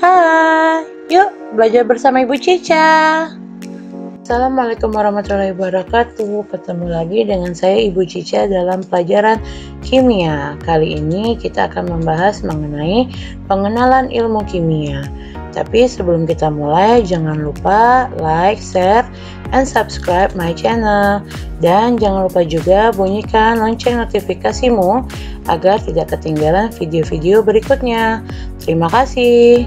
Hai, yuk belajar bersama Ibu Cica. Assalamualaikum warahmatullahi wabarakatuh. Ketemu lagi dengan saya Ibu Cica dalam pelajaran kimia. Kali ini kita akan membahas mengenai pengenalan ilmu kimia. Tapi sebelum kita mulai, jangan lupa like, share, and subscribe my channel. Dan jangan lupa juga bunyikan lonceng notifikasimu agar tidak ketinggalan video-video berikutnya. Terima kasih.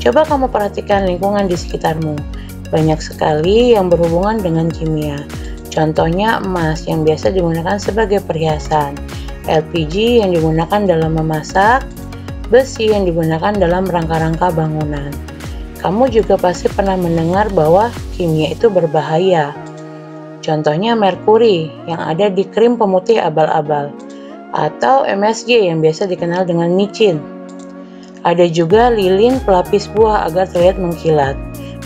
Coba kamu perhatikan lingkungan di sekitarmu. Banyak sekali yang berhubungan dengan kimia. Contohnya emas yang biasa digunakan sebagai perhiasan, LPG yang digunakan dalam memasak, besi yang digunakan dalam rangka-rangka bangunan. Kamu juga pasti pernah mendengar bahwa kimia itu berbahaya. Contohnya merkuri yang ada di krim pemutih abal-abal, atau MSG yang biasa dikenal dengan micin. Ada juga lilin pelapis buah agar terlihat mengkilat.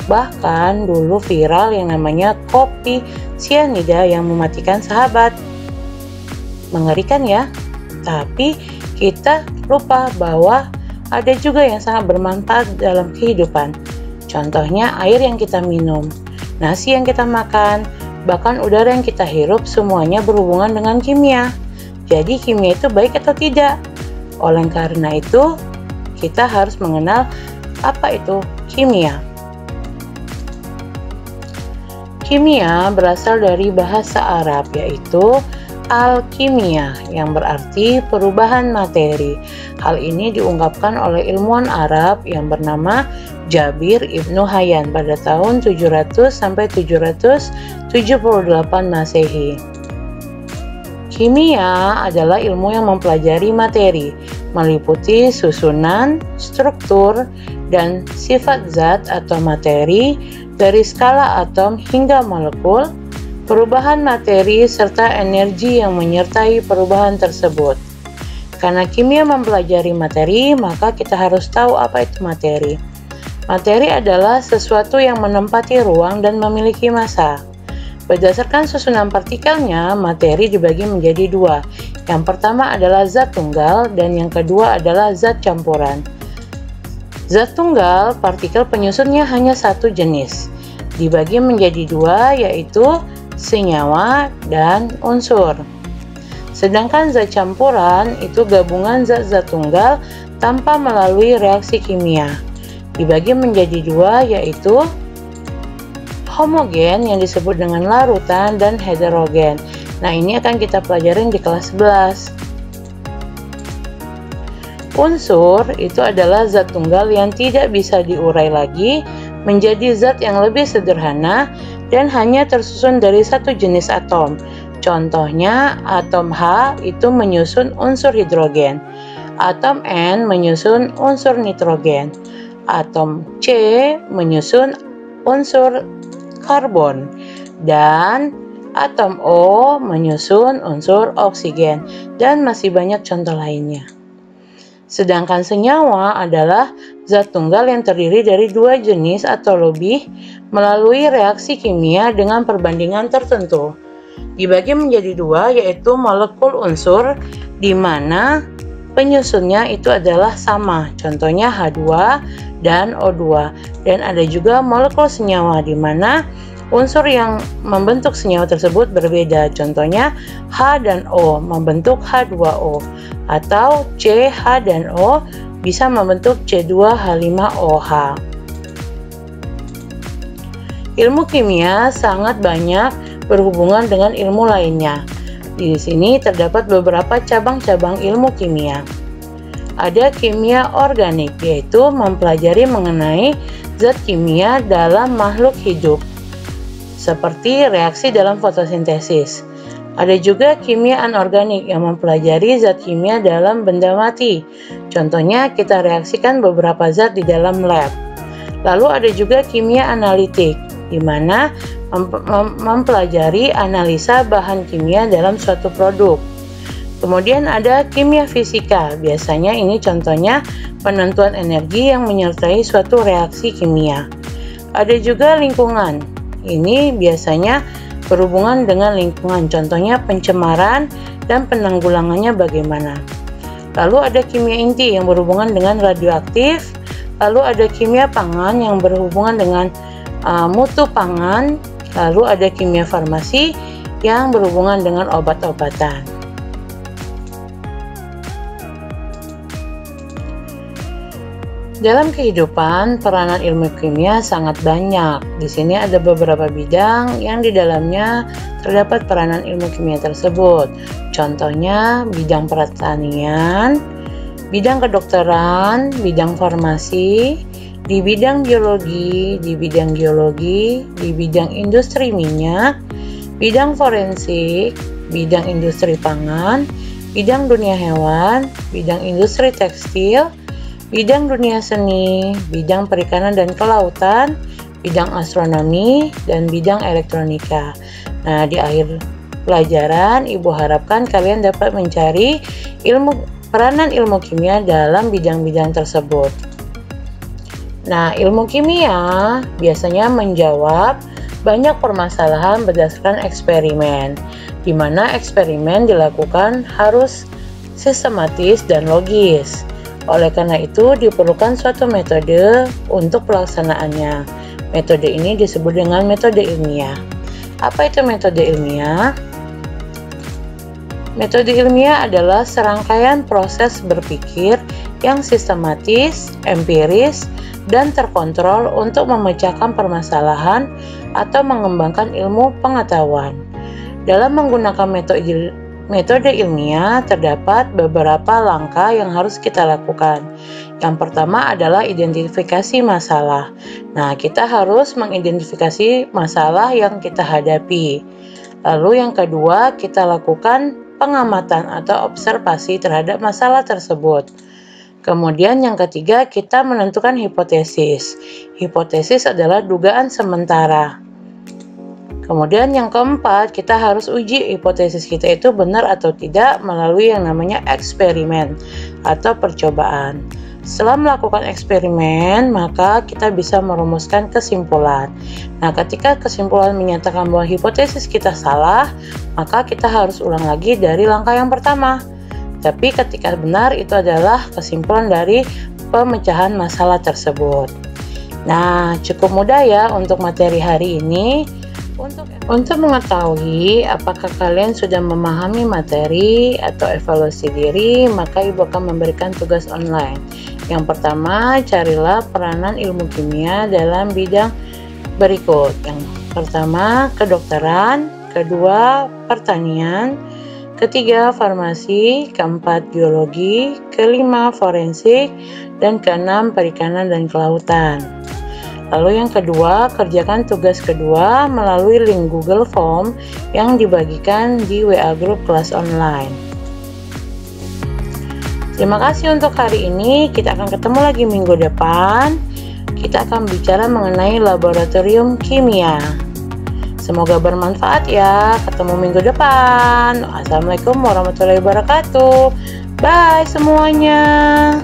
Bahkan dulu viral yang namanya kopi sianida yang mematikan sahabat. Mengerikan ya? Tapi kita lupa bahwa ada juga yang sangat bermanfaat dalam kehidupan. Contohnya air yang kita minum, nasi yang kita makan, bahkan udara yang kita hirup semuanya berhubungan dengan kimia. Jadi kimia itu baik atau tidak? Oleh karena itu, kita harus mengenal apa itu kimia. Kimia berasal dari bahasa Arab yaitu alkimia yang berarti perubahan materi. Hal ini diungkapkan oleh ilmuwan Arab yang bernama Jabir Ibnu Hayyan pada tahun 700 sampai 778 Masehi. Kimia adalah ilmu yang mempelajari materi, meliputi susunan, struktur, dan sifat zat atau materi dari skala atom hingga molekul, perubahan materi, serta energi yang menyertai perubahan tersebut. Karena kimia mempelajari materi, maka kita harus tahu apa itu materi. Materi adalah sesuatu yang menempati ruang dan memiliki massa. Berdasarkan susunan partikelnya, materi dibagi menjadi dua. Yang pertama adalah zat tunggal dan yang kedua adalah zat campuran. Zat tunggal, partikel penyusunnya hanya satu jenis. Dibagi menjadi dua, yaitu senyawa dan unsur. Sedangkan zat campuran itu gabungan zat-zat tunggal tanpa melalui reaksi kimia. Dibagi menjadi dua, yaitu homogen yang disebut dengan larutan dan heterogen. Nah, ini akan kita pelajarin di kelas 11. Unsur itu adalah zat tunggal yang tidak bisa diurai lagi menjadi zat yang lebih sederhana dan hanya tersusun dari satu jenis atom. Contohnya, atom H itu menyusun unsur hidrogen, atom N menyusun unsur nitrogen, atom C menyusun unsur karbon, dan atom O menyusun unsur oksigen, dan masih banyak contoh lainnya. Sedangkan senyawa adalah zat tunggal yang terdiri dari dua jenis atau lebih melalui reaksi kimia dengan perbandingan tertentu. Dibagi menjadi dua, yaitu molekul unsur di mana penyusunnya itu adalah sama, contohnya H2 dan O2, dan ada juga molekul senyawa di mana unsur yang membentuk senyawa tersebut berbeda, contohnya H dan O membentuk H2O, atau C, H dan O bisa membentuk C2H5OH. Ilmu kimia sangat banyak berhubungan dengan ilmu lainnya. Di sini terdapat beberapa cabang-cabang ilmu kimia. Ada kimia organik, yaitu mempelajari mengenai zat kimia dalam makhluk hidup, seperti reaksi dalam fotosintesis. Ada juga kimia anorganik yang mempelajari zat kimia dalam benda mati. Contohnya, kita reaksikan beberapa zat di dalam lab. Lalu ada juga kimia analitik, di mana mempelajari analisa bahan kimia dalam suatu produk. Kemudian ada kimia fisika, biasanya ini contohnya penentuan energi yang menyertai suatu reaksi kimia. Ada juga lingkungan, ini biasanya berhubungan dengan lingkungan, contohnya pencemaran dan penanggulangannya bagaimana. Lalu ada kimia inti yang berhubungan dengan radioaktif, lalu ada kimia pangan yang berhubungan dengan mutu pangan, lalu ada kimia farmasi yang berhubungan dengan obat-obatan. Dalam kehidupan, peranan ilmu kimia sangat banyak. Di sini ada beberapa bidang yang di dalamnya terdapat peranan ilmu kimia tersebut. Contohnya, bidang pertanian, bidang kedokteran, bidang farmasi, di bidang biologi, di bidang geologi, di bidang industri minyak, bidang forensik, bidang industri pangan, bidang dunia hewan, bidang industri tekstil, bidang dunia seni, bidang perikanan dan kelautan, bidang astronomi, dan bidang elektronika. Nah, di akhir pelajaran, Ibu harapkan kalian dapat mencari peranan ilmu kimia dalam bidang-bidang tersebut. Nah, ilmu kimia biasanya menjawab banyak permasalahan berdasarkan eksperimen, di mana eksperimen dilakukan harus sistematis dan logis. Oleh karena itu, diperlukan suatu metode untuk pelaksanaannya. Metode ini disebut dengan metode ilmiah. Apa itu metode ilmiah? Metode ilmiah adalah serangkaian proses berpikir yang sistematis, empiris, dan terkontrol untuk memecahkan permasalahan atau mengembangkan ilmu pengetahuan. Dalam menggunakan metode ilmiah, terdapat beberapa langkah yang harus kita lakukan. Yang pertama adalah identifikasi masalah. Nah, kita harus mengidentifikasi masalah yang kita hadapi. Lalu yang kedua, kita lakukan pengamatan atau observasi terhadap masalah tersebut. Kemudian yang ketiga, kita menentukan hipotesis. Hipotesis adalah dugaan sementara. Kemudian yang keempat, kita harus uji hipotesis kita itu benar atau tidak melalui yang namanya eksperimen atau percobaan. Setelah melakukan eksperimen, maka kita bisa merumuskan kesimpulan. Nah, ketika kesimpulan menyatakan bahwa hipotesis kita salah, maka kita harus ulang lagi dari langkah yang pertama. Tapi ketika benar, itu adalah kesimpulan dari pemecahan masalah tersebut. Nah, cukup mudah ya untuk materi hari ini. Untuk mengetahui apakah kalian sudah memahami materi atau evaluasi diri, maka Ibu akan memberikan tugas online. Yang pertama, carilah peranan ilmu kimia dalam bidang berikut. Yang pertama, kedokteran, kedua, pertanian, ketiga, farmasi, keempat, geologi, kelima, forensik, dan keenam, perikanan dan kelautan. Lalu yang kedua, kerjakan tugas kedua melalui link Google Form yang dibagikan di WA Group kelas online. Terima kasih untuk hari ini. Kita akan ketemu lagi minggu depan. Kita akan bicara mengenai laboratorium kimia. Semoga bermanfaat ya. Ketemu minggu depan. Assalamualaikum warahmatullahi wabarakatuh. Bye semuanya.